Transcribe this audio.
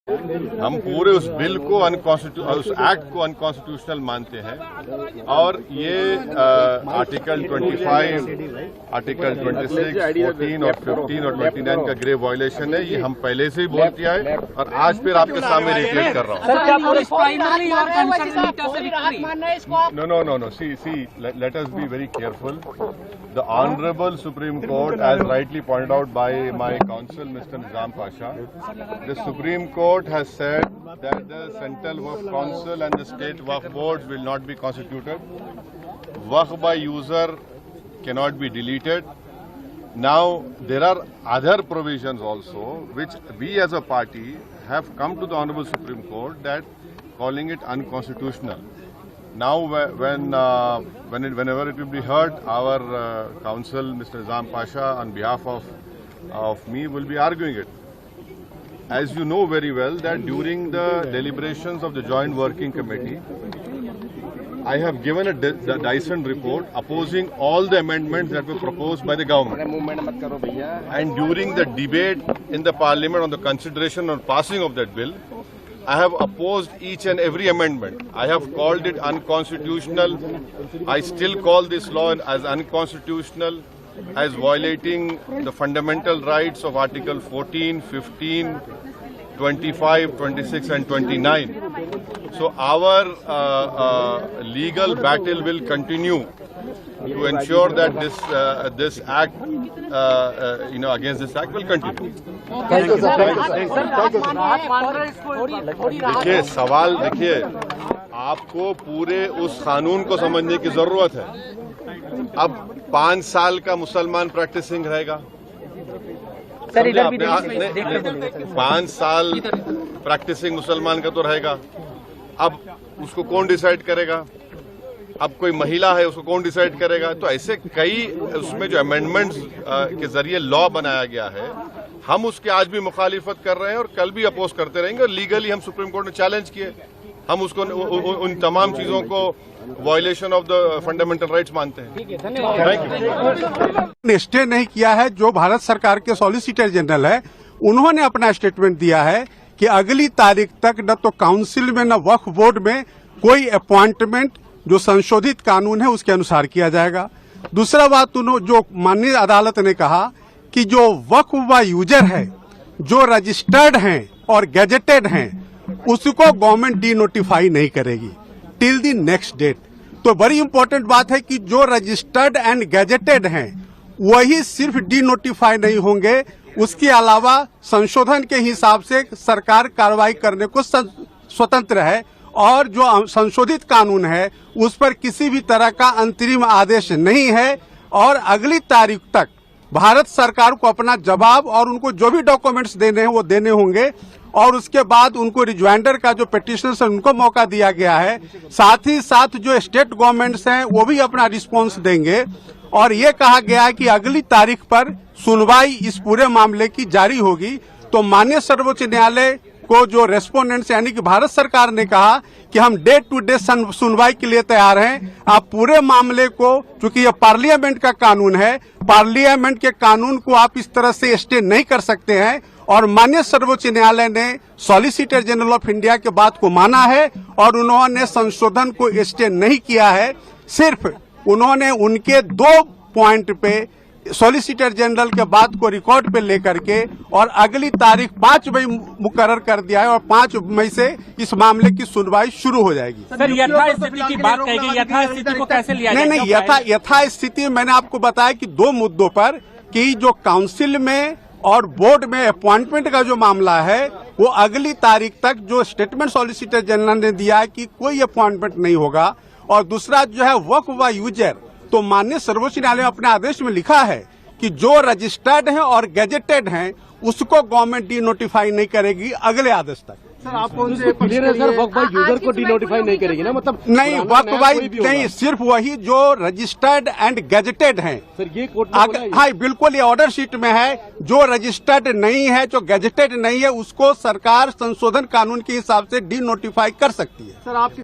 हम पूरे उस बिल को उस एक्ट को अनकॉन्स्टिट्यूशनल मानते हैं और ये आर्टिकल 25, आर्टिकल 26, 14 और 15 और 29 का ग्रेव वायलेशन है। ये हम पहले से ही बोल किया है और आज फिर आपके सामने रिपीट कर रहा हूँ। No. See, let us be very careful. The Honorable Supreme Court, as rightly pointed out by my counsel, Mr. Nizam Pasha, the Supreme Court has said that the Central Waqf Council and the State Waqf Boards will not be constituted. Waqf by user cannot be deleted. Now, there are other provisions also which we as a party have come to the Honorable Supreme Court that calling it unconstitutional. Now, whenever it will be heard, our counsel, Mr. Nizam Pasha, on behalf of me, will be arguing it. As you know very well, that during the deliberations of the Joint Working Committee, I have given a Dyson report opposing all the amendments that were proposed by the government. And during the debate in the Parliament on the consideration or passing of that bill, I have opposed each and every amendment. I have called it unconstitutional. I still call this law as unconstitutional, as violating the fundamental rights of Article 14, 15, 25, 26 and 29. So our legal battle will continue to ensure that this act, against this act will continue. देखिए सवाल देखिए, आपको पूरे उस कानून को समझने की जरूरत है। अब 5 साल का मुसलमान प्रैक्टिसिंग रहेगा, 5 साल प्रैक्टिसिंग मुसलमान का तो रहेगा। अब उसको कौन डिसाइड करेगा? अब कोई महिला है, उसको कौन डिसाइड करेगा? तो ऐसे कई उसमें जो अमेंडमेंट्स के जरिए लॉ बनाया गया है, हम उसके आज भी मुखालिफत कर रहे हैं और कल भी अपोज करते रहेंगे। और लीगली हम सुप्रीम कोर्ट में चैलेंज किए, हम उसको उन तमाम चीजों को violation of the fundamental rights मानते हैं। Thank you. स्टे नहीं किया है। जो भारत सरकार के सॉलिसिटर जनरल है, उन्होंने अपना स्टेटमेंट दिया है कि अगली तारीख तक न तो काउंसिल में न वक्फ बोर्ड में कोई अपॉइंटमेंट जो संशोधित कानून है उसके अनुसार किया जाएगा। दूसरा बात, जो माननीय अदालत ने कहा कि जो वक्फ व यूजर है, जो रजिस्टर्ड हैं और गैजेटेड हैं, उसको गवर्नमेंट डी नोटिफाई नहीं करेगी टिल द नेक्स्ट डेट। तो बड़ी इंपॉर्टेंट बात है कि जो रजिस्टर्ड एंड गैजेटेड हैं वही सिर्फ डी नोटिफाई नहीं होंगे, उसके अलावा संशोधन के हिसाब से सरकार कार्रवाई करने को स्वतंत्र है और जो संशोधित कानून है उस पर किसी भी तरह का अंतरिम आदेश नहीं है। और अगली तारीख तक भारत सरकार को अपना जवाब और उनको जो भी डॉक्यूमेंट्स देने हैं वो देने होंगे और उसके बाद उनको रिज्वाइंडर का जो पिटिशनर्स है उनको मौका दिया गया है। साथ ही साथ जो स्टेट गवर्नमेंट्स हैं वो भी अपना रिस्पॉन्स देंगे और ये कहा गया है कि अगली तारीख पर सुनवाई इस पूरे मामले की जारी होगी। तो माननीय सर्वोच्च न्यायालय को जो रेस्पोंडेंट्स यानी कि भारत सरकार ने कहा कि हम डे टू डे सुनवाई के लिए तैयार हैं। आप पूरे मामले को, चूंकि यह पार्लियामेंट का कानून है, पार्लियामेंट के कानून को आप इस तरह से स्टे नहीं कर सकते हैं। और माननीय सर्वोच्च न्यायालय ने सॉलिसिटर जनरल ऑफ इंडिया के बात को माना है और उन्होंने संशोधन को स्टे नहीं किया है। सिर्फ उन्होंने उनके 2 पॉइंट पे सॉलिसिटर जनरल के बात को रिकॉर्ड पे लेकर के और अगली तारीख 5 मई मुकर्रर कर दिया है और 5 मई से इस मामले की सुनवाई शुरू हो जाएगी। सर, यथास्थिति की बात कहेगी, यथास्थिति को कैसे लिया जाए? नहीं, यथास्थिति मैंने आपको बताया कि 2 मुद्दों पर कि जो काउंसिल में और बोर्ड में अपॉइंटमेंट का जो मामला है वो अगली तारीख तक जो स्टेटमेंट सॉलिसिटर जनरल ने दिया है कि कोई अपॉइंटमेंट नहीं होगा। और दूसरा जो है वक्फ व यूजर, तो माननीय सर्वोच्च न्यायालय ने अपने आदेश में लिखा है कि जो रजिस्टर्ड हैं और गैजेटेड हैं उसको गवर्नमेंट डी नोटिफाई नहीं करेगी अगले आदेश तक। सर, आप कौन से क्लियर है सर? वक्फ बाय यूजर को डी नोटिफाई नहीं करेगी ना? मतलब नहीं, वक्फ बाय नहीं, सिर्फ वही जो रजिस्टर्ड एंड गैजेटेड हैं। सर, ये कोर्ट में हाँ बिल्कुल, ये ऑर्डर शीट में है। जो रजिस्टर्ड नहीं है, जो गैजेटेड नहीं है, उसको सरकार संशोधन कानून के हिसाब से डी नोटिफाई कर सकती है। सर, आप